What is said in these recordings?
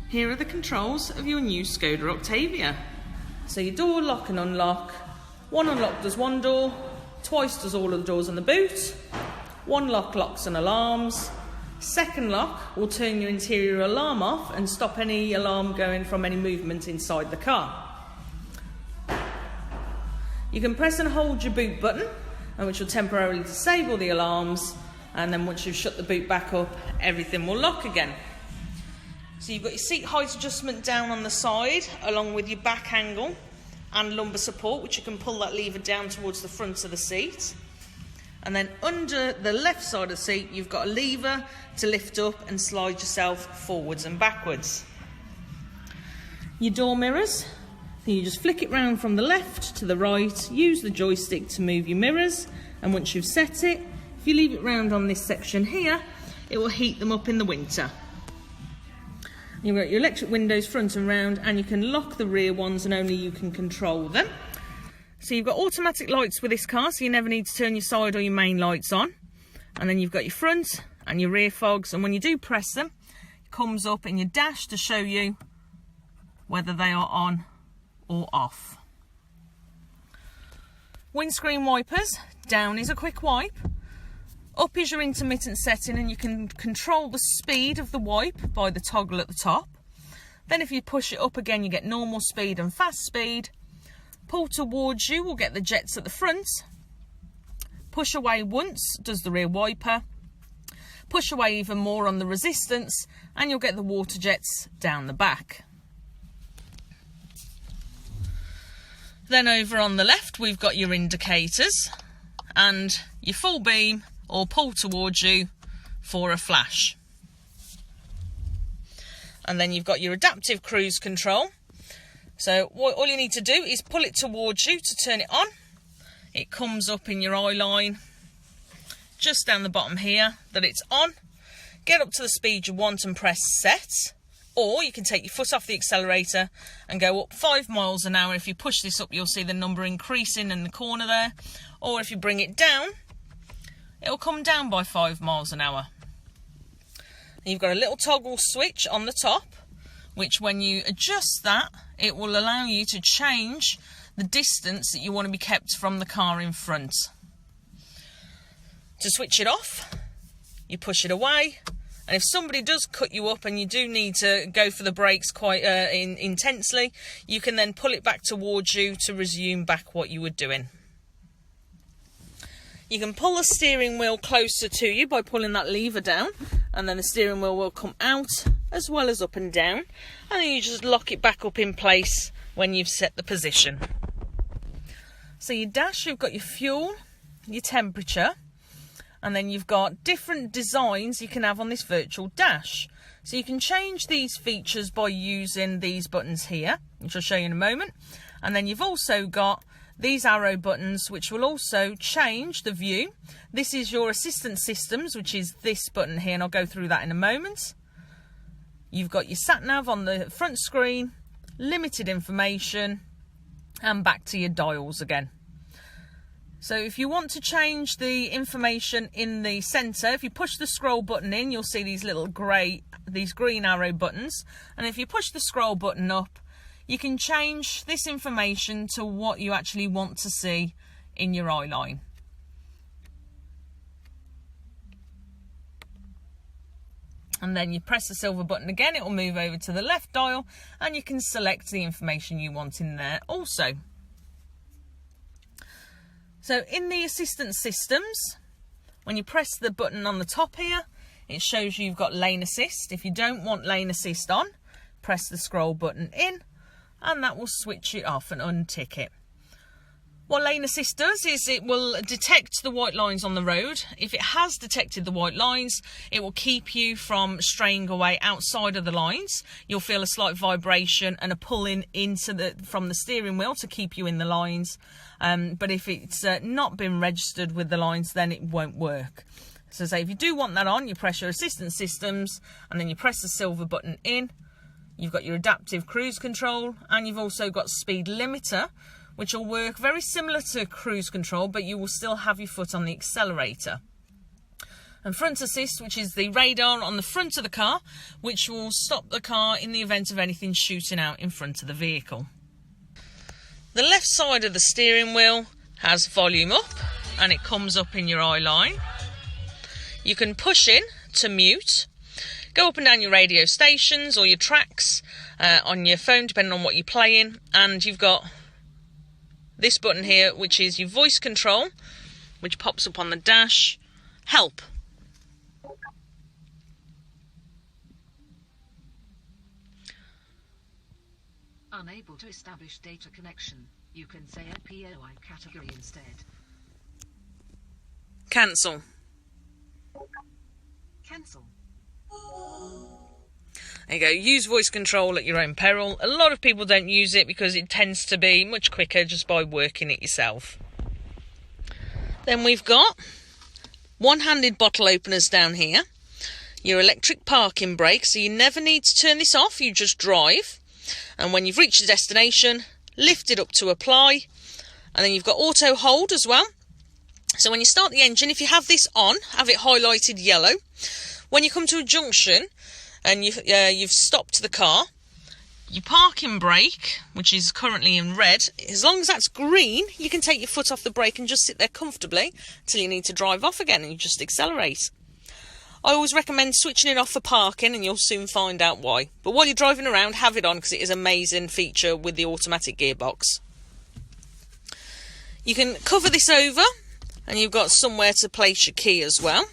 Here are the controls of your new Skoda Octavia. So your door lock and unlock. One unlock does one door, twice does all of the doors on the boot. One lock locks and alarms. Second lock will turn your interior alarm off and stop any alarm going from any movement inside the car. You can press and hold your boot button, which will temporarily disable the alarms, and then once you've shut the boot back up, everything will lock again. So you've got your seat height adjustment down on the side, along with your back angle and lumbar support, which you can pull that lever down towards the front of the seat. And then under the left side of the seat, you've got a lever to lift up and slide yourself forwards and backwards. Your door mirrors, you just flick it round from the left to the right, use the joystick to move your mirrors, and once you've set it, if you leave it round on this section here, it will heat them up in the winter. You've got your electric windows front and round, and you can lock the rear ones and only you can control them. So you've got automatic lights with this car, so you never need to turn your side or your main lights on. And then you've got your front and your rear fogs, and when you do press them, it comes up in your dash to show you whether they are on or off. Windscreen wipers, down is a quick wipe. Up is your intermittent setting, and you can control the speed of the wipe by the toggle at the top. Then if you push it up again, you get normal speed and fast speed. Pull towards you will get the jets at the front. Push away once does the rear wiper. Push away even more on the resistance, and you'll get the water jets down the back. Then over on the left, we've got your indicators and your full beam, or pull towards you for a flash. And then you've got your adaptive cruise control. So all you need to do is pull it towards you to turn it on. It comes up in your eye line, just down the bottom here, that it's on. Get up to the speed you want and press set. Or you can take your foot off the accelerator and go up 5 miles an hour. If you push this up, you'll see the number increasing in the corner there. Or if you bring it down, it'll come down by 5 miles an hour. And you've got a little toggle switch on the top, which when you adjust that, it will allow you to change the distance that you want to be kept from the car in front. To switch it off, you push it away, and if somebody does cut you up and you do need to go for the brakes quite intensely, you can then pull it back towards you to resume back what you were doing. You can pull the steering wheel closer to you by pulling that lever down, and then the steering wheel will come out as well as up and down, and then you just lock it back up in place when you've set the position. So your dash, you've got your fuel, your temperature, and then you've got different designs you can have on this virtual dash. So you can change these features by using these buttons here, which I'll show you in a moment. And then you've also got these arrow buttons, which will also change the view. This is your assistant systems, which is this button here, and I'll go through that in a moment. You've got your sat nav on the front screen, limited information, and back to your dials again. So if you want to change the information in the centre, if you push the scroll button in, you'll see these little green arrow buttons. And if you push the scroll button up, you can change this information to what you actually want to see in your eye line. And then you press the silver button again, it will move over to the left dial, and you can select the information you want in there also. So in the assistant systems, when you press the button on the top here, it shows you've got lane assist. If you don't want lane assist on, press the scroll button in, and that will switch it off and untick it. What lane assist does is it will detect the white lines on the road. If it has detected the white lines, it will keep you from straying away outside of the lines. You'll feel a slight vibration and a pulling from the steering wheel to keep you in the lines. But if it's not been registered with the lines, then it won't work. So say if you do want that on, you press your assistant systems and then you press the silver button in. You've got your adaptive cruise control, and you've also got speed limiter, which will work very similar to cruise control, but you will still have your foot on the accelerator. And front assist, which is the radar on the front of the car, which will stop the car in the event of anything shooting out in front of the vehicle. The left side of the steering wheel has volume up, and it comes up in your eye line. You can push in to mute, go up and down your radio stations or your tracks on your phone, depending on what you're playing. And you've got this button here, which is your voice control, which pops up on the dash. Help. Unable to establish data connection. You can say a POI category instead. Cancel. Cancel. There you go. Use voice control at your own peril. A lot of people don't use it because it tends to be much quicker just by working it yourself. Then we've got one-handed bottle openers down here. Your electric parking brake, so you never need to turn this off, you just drive. And when you've reached the destination, lift it up to apply. And then you've got auto hold as well. So when you start the engine, if you have this on, have it highlighted yellow. When you come to a junction and you've stopped the car, your parking brake, which is currently in red, as long as that's green, you can take your foot off the brake and just sit there comfortably until you need to drive off again, and you just accelerate. I always recommend switching it off for parking, and you'll soon find out why. But while you're driving around, have it on because it is an amazing feature with the automatic gearbox. You can cover this over, and you've got somewhere to place your key as well.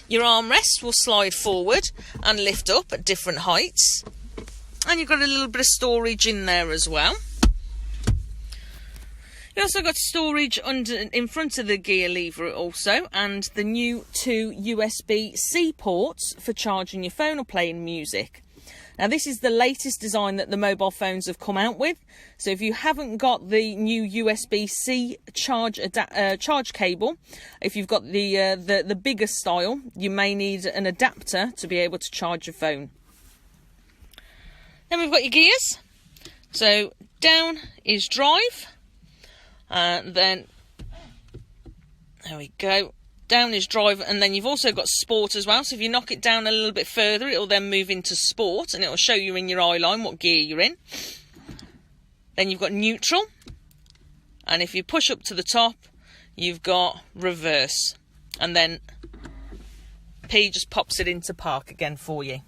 Your armrest will slide forward and lift up at different heights. And you've got a little bit of storage in there as well. You also got storage in front of the gear lever also, and the new 2 USB-C ports for charging your phone or playing music. Now this is the latest design that the mobile phones have come out with. So if you haven't got the new USB-C charge cable, if you've got the bigger style, you may need an adapter to be able to charge your phone. Then we've got your gears. So down is drive. Then, there we go, down is drive, and then you've also got sport as well. So if you knock it down a little bit further, it'll then move into sport, and it'll show you in your eye line what gear you're in. Then you've got neutral, and if you push up to the top, you've got reverse, and then P just pops it into park again for you.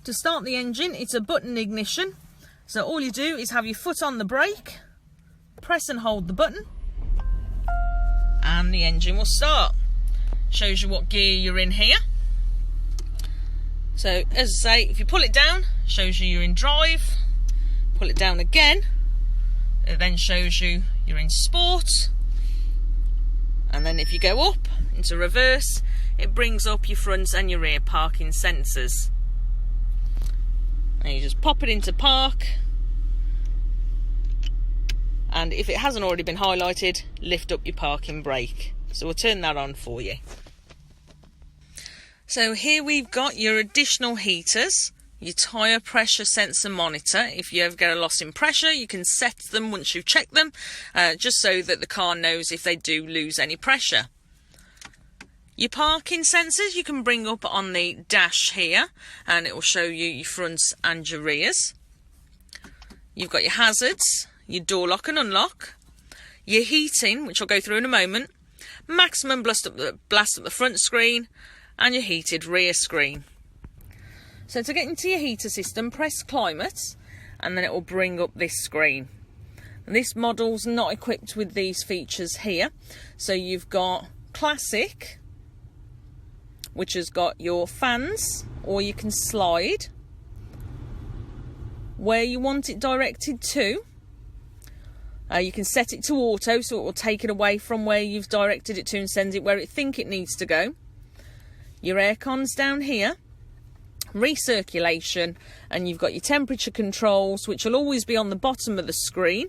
To start the engine, it's a button ignition, so all you do is have your foot on the brake, press and hold the button, and the engine will start. Shows you what gear you're in here. So as I say, if you pull it down, shows you you're in drive. Pull it down again, it then shows you you're in sport. And then if you go up into reverse, it brings up your front and your rear parking sensors. And you just pop it into park. And if it hasn't already been highlighted, lift up your parking brake. So we'll turn that on for you. So here we've got your additional heaters, your tyre pressure sensor monitor. If you ever get a loss in pressure, you can set them once you've checked them, just so that the car knows if they do lose any pressure. Your parking sensors you can bring up on the dash here, and it will show you your fronts and your rears. You've got your hazards, your door lock and unlock, your heating, which I'll go through in a moment, maximum blast up the front screen, and your heated rear screen. So to get into your heater system, press climate, and then it will bring up this screen. And this model's not equipped with these features here. So you've got classic, which has got your fans, or you can slide where you want it directed to. You can set it to auto, so it will take it away from where you've directed it to and send it where it think it needs to go. Your aircon's down here, recirculation, and you've got your temperature controls, which will always be on the bottom of the screen,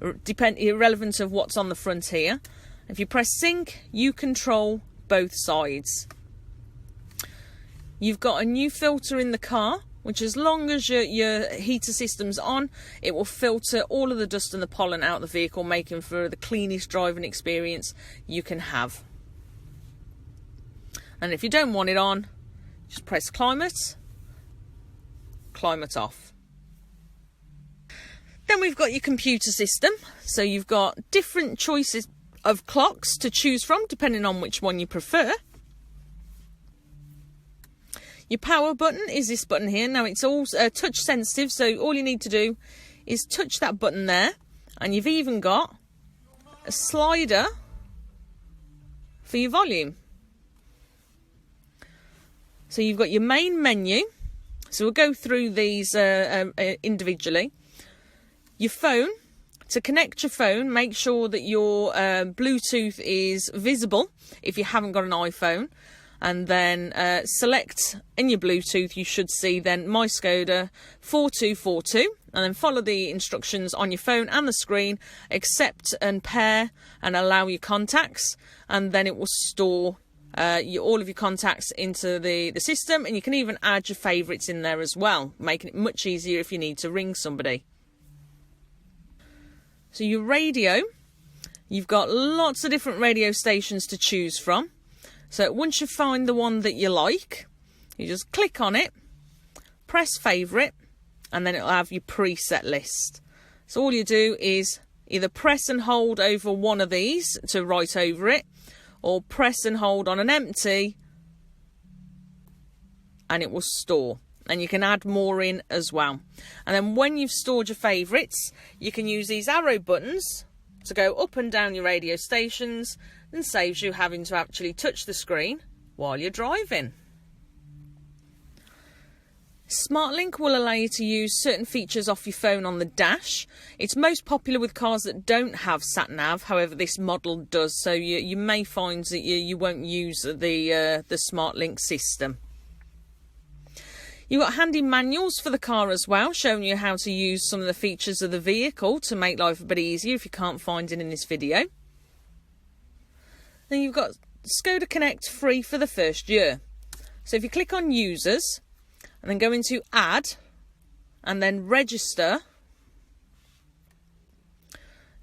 irrelevant of what's on the front here. If you press sync, you control both sides. You've got a new filter in the car, which as long as your heater system's on, it will filter all of the dust and the pollen out of the vehicle, making for the cleanest driving experience you can have. And if you don't want it on, just press climate off. Then we've got your computer system. So you've got different choices of clocks to choose from depending on which one you prefer. Your power button is this button here. Now it's all touch sensitive, so all you need to do is touch that button there, and you've even got a slider for your volume. So you've got your main menu. So we'll go through these individually. Your phone. To connect your phone, make sure that your Bluetooth is visible if you haven't got an iPhone. And then select in your Bluetooth, you should see then My Skoda 4242. And then follow the instructions on your phone and the screen. Accept and pair and allow your contacts. And then it will store all of your contacts into the system. And you can even add your favourites in there as well, making it much easier if you need to ring somebody. So your radio, you've got lots of different radio stations to choose from. So once you find the one that you like, you just click on it, press favourite, and then it'll have your preset list. So all you do is either press and hold over one of these to write over it, or press and hold on an empty, and it will store. And you can add more in as well. And then when you've stored your favourites, you can use these arrow buttons to go up and down your radio stations, and saves you having to actually touch the screen while you're driving. SmartLink will allow you to use certain features off your phone on the dash. It's most popular with cars that don't have sat-nav, however this model does, so you may find that you won't use the SmartLink system. You've got handy manuals for the car as well, showing you how to use some of the features of the vehicle to make life a bit easier if you can't find it in this video. Then you've got Skoda Connect free for the first year. So if you click on Users and then go into Add and then Register,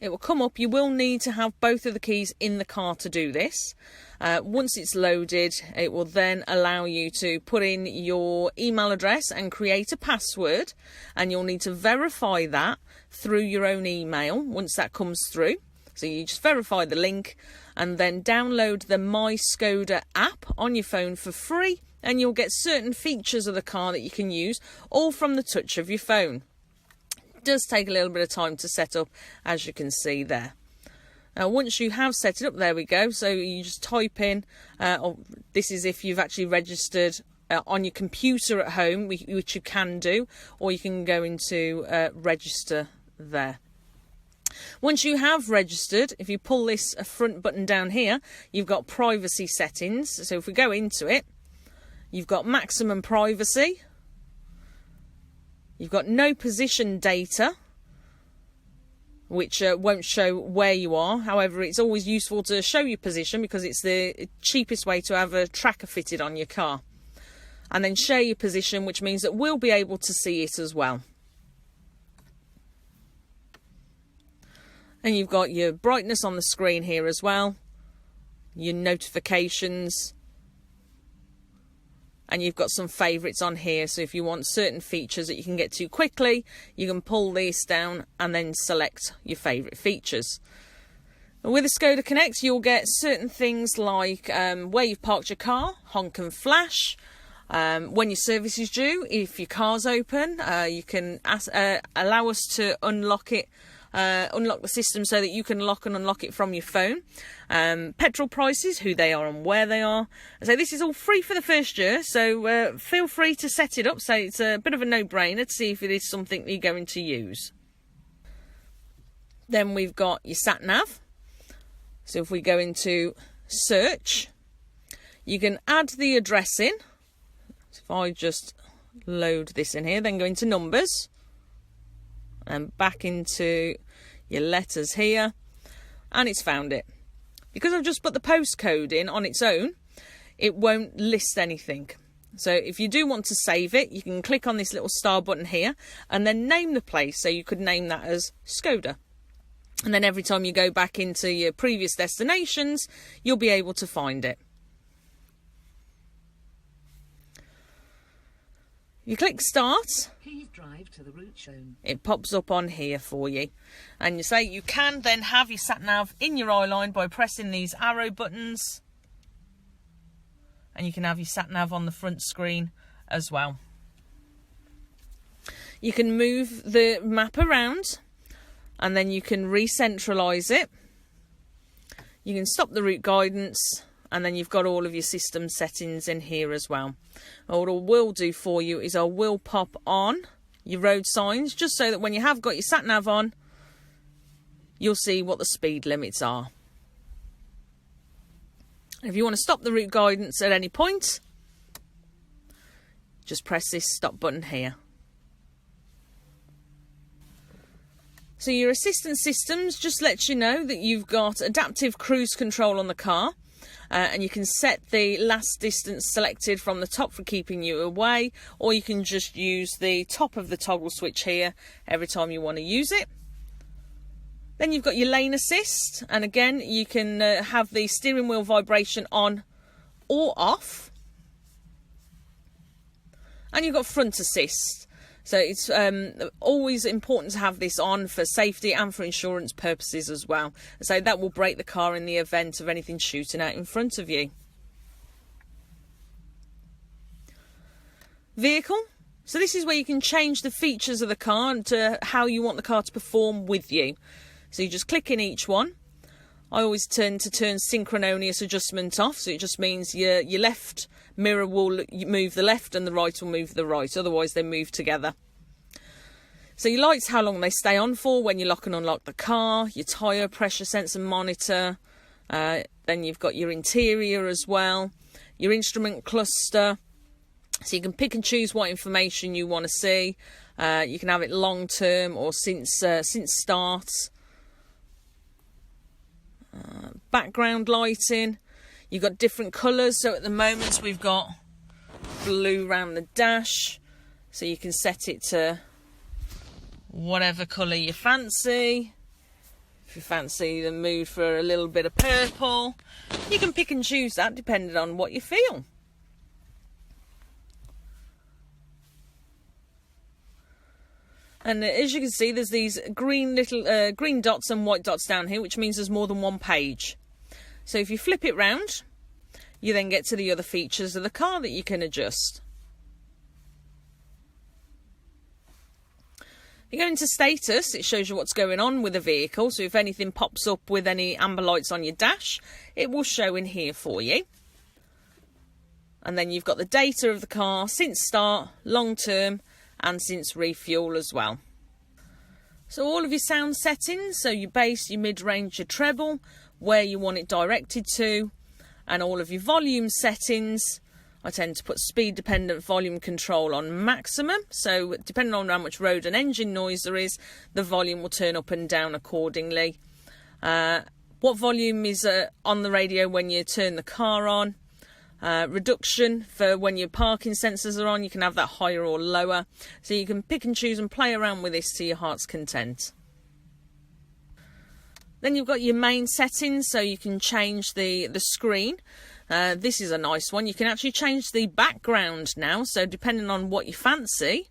it will come up. You will need to have both of the keys in the car to do this. Once it's loaded, it will then allow you to put in your email address and create a password, and you'll need to verify that through your own email once that comes through. So you just verify the link and then download the My Skoda app on your phone for free, and you'll get certain features of the car that you can use all from the touch of your phone. It does take a little bit of time to set up, as you can see there. Now once you have set it up, there we go, so you just type in, this is if you've actually registered on your computer at home, which you can do, or you can go into register there. Once you have registered, if you pull this front button down here, you've got privacy settings. So if we go into it, you've got maximum privacy, you've got no position data, which won't show where you are. However, it's always useful to show your position because it's the cheapest way to have a tracker fitted on your car. And then share your position, which means that we'll be able to see it as well. And you've got your brightness on the screen here as well, your notifications, and you've got some favourites on here. So if you want certain features that you can get to quickly, you can pull these down and then select your favourite features. With the Skoda Connect, you'll get certain things like where you've parked your car, honk and flash, when your service is due, if your car's open, you can allow us to unlock it. Unlock the system so that you can lock and unlock it from your phone. Petrol prices, who they are and where they are. So this is all free for the first year, so feel free to set it up. So it's a bit of a no-brainer to see if it is something that you're going to use. Then we've got your sat-nav. So if we go into search, you can add the address in. So if I just load this in here, then go into numbers, and back into your letters here, and it's found it. Because I've just put the postcode in on its own, it won't list anything. So if you do want to save it, you can click on this little star button here and then name the place. So you could name that as Skoda, and then every time you go back into your previous destinations, you'll be able to find it. You click start, Please drive to the route shown. it pops up on here for you. And you say you can then have your sat nav in your eye line by pressing these arrow buttons. And you can have your sat nav on the front screen as well. You can move the map around and then you can re-centralise it. You can stop the route guidance, and then you've got all of your system settings in here as well. What I will do for you is I will pop on your road signs, just so that when you have got your sat nav on, you'll see what the speed limits are. If you want to stop the route guidance at any point, just press this stop button here. So your assistance systems just lets you know that you've got adaptive cruise control on the car, and you can set the last distance selected from the top for keeping you away, or you can just use the top of the toggle switch here every time you want to use it. Then you've got your lane assist, and again you can have the steering wheel vibration on or off. And you've got front assist. So it's always important to have this on for safety and for insurance purposes as well. So that will brake the car in the event of anything shooting out in front of you. Vehicle. So this is where you can change the features of the car and to how you want the car to perform with you. So you just click in each one. I always tend to turn synchronous adjustment off, so it just means your left mirror will move the left and the right will move the right, otherwise they move together. So your lights, how long they stay on for when you lock and unlock the car, your tyre pressure sensor monitor, then you've got your interior as well, your instrument cluster, so you can pick and choose what information you want to see. You can have it long term or since start. Background lighting, you've got different colours, so at the moment we've got blue around the dash, so you can set it to whatever colour you fancy. If you fancy the mood for a little bit of purple, you can pick and choose that depending on what you feel. And as you can see, there's these green dots and white dots down here, which means there's more than one page. So if you flip it round, you then get to the other features of the car that you can adjust. You go into status, it shows you what's going on with the vehicle. So if anything pops up with any amber lights on your dash, it will show in here for you. And then you've got the data of the car since start, long term, and since refuel as well. So all of your sound settings, so your bass, your mid-range, your treble, where you want it directed to, and all of your volume settings. I tend to put speed dependent volume control on maximum, so depending on how much road and engine noise there is, the volume will turn up and down accordingly. What volume is on the radio when you turn the car on. Reduction for when your parking sensors are on, you can have that higher or lower, so you can pick and choose and play around with this to your heart's content. Then you've got your main settings, so you can change the screen. This is a nice one. You can actually change the background now, so depending on what you fancy,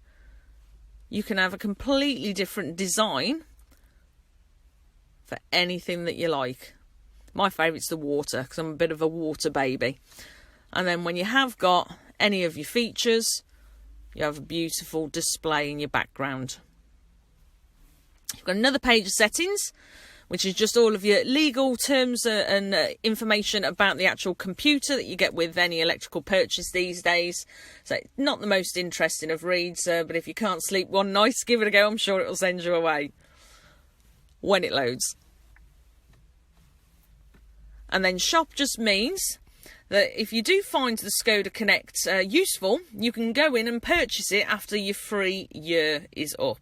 you can have a completely different design for anything that you like. My favourite's the water, because I'm a bit of a water baby. And then when you have got any of your features, you have a beautiful display in your background. You've got another page of settings, which is just all of your legal terms and information about the actual computer that you get with any electrical purchase these days. So not the most interesting of reads, but if you can't sleep one night, give it a go. I'm sure it will send you away when it loads. And then shop just means that if you do find the Skoda Connect useful, you can go in and purchase it after your free year is up.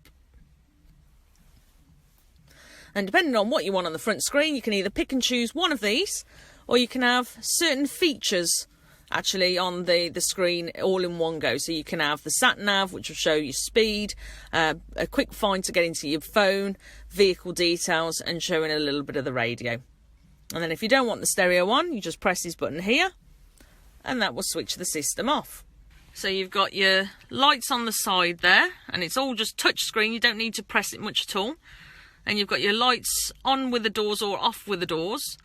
And depending on what you want on the front screen, you can either pick and choose one of these, or you can have certain features actually on the screen all in one go. So you can have the sat nav, which will show you speed, a quick find to get into your phone, vehicle details, and showing a little bit of the radio. And then if you don't want the stereo on, you just press this button here, and that will switch the system off. So you've got your lights on the side there, and it's all just touch screen. You don't need to press it much at all. And you've got your lights on with the doors or off with the doors.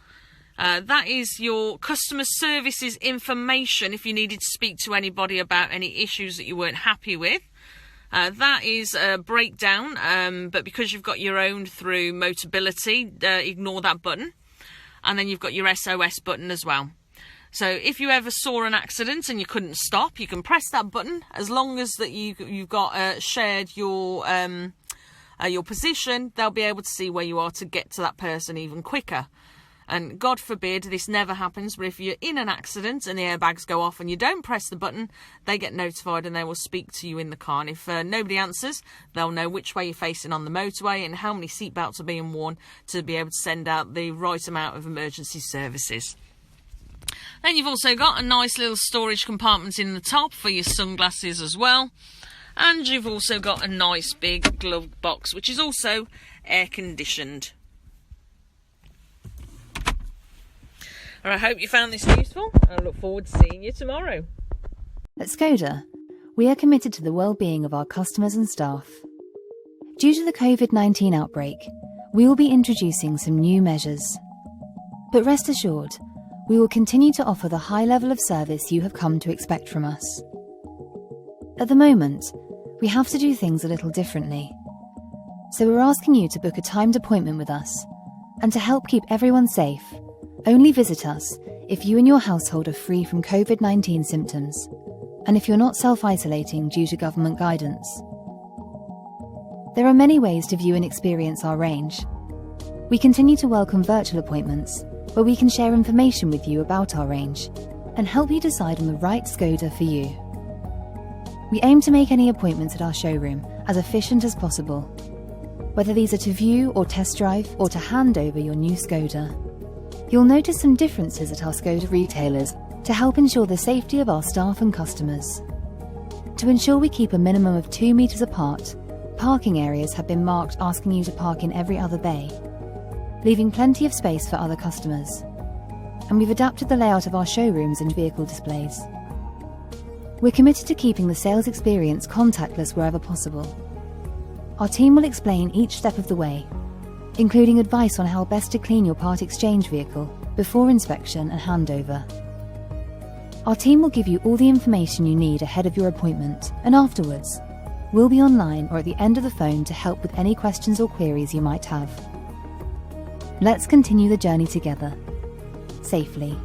That is your customer services information if you needed to speak to anybody about any issues that you weren't happy with. That is a breakdown, but because you've got your own through Motability, ignore that button. And then you've got your SOS button as well. So if you ever saw an accident and you couldn't stop, you can press that button. As long as that you've got shared your position, they'll be able to see where you are to get to that person even quicker. And God forbid this never happens, but if you're in an accident and the airbags go off and you don't press the button, they get notified and they will speak to you in the car. And if nobody answers, they'll know which way you're facing on the motorway and how many seatbelts are being worn to be able to send out the right amount of emergency services. Then you've also got a nice little storage compartment in the top for your sunglasses as well. And you've also got a nice big glove box, which is also air conditioned. I hope you found this useful. I look forward to seeing you tomorrow. At Skoda, we are committed to the well-being of our customers and staff. Due to the COVID-19 outbreak, we will be introducing some new measures. But rest assured, we will continue to offer the high level of service you have come to expect from us. At the moment, we have to do things a little differently. So we're asking you to book a timed appointment with us, and to help keep everyone safe, only visit us if you and your household are free from COVID-19 symptoms, and if you're not self-isolating due to government guidance. There are many ways to view and experience our range. We continue to welcome virtual appointments, where we can share information with you about our range, and help you decide on the right Skoda for you. We aim to make any appointments at our showroom as efficient as possible, whether these are to view or test drive or to hand over your new Skoda. You'll notice some differences at our Skoda retailers to help ensure the safety of our staff and customers. To ensure we keep a minimum of 2 meters apart, parking areas have been marked asking you to park in every other bay, leaving plenty of space for other customers. And we've adapted the layout of our showrooms and vehicle displays. We're committed to keeping the sales experience contactless wherever possible. Our team will explain each step of the way, including advice on how best to clean your part exchange vehicle before inspection and handover. Our team will give you all the information you need ahead of your appointment, and afterwards, we'll be online or at the end of the phone to help with any questions or queries you might have. Let's continue the journey together, safely.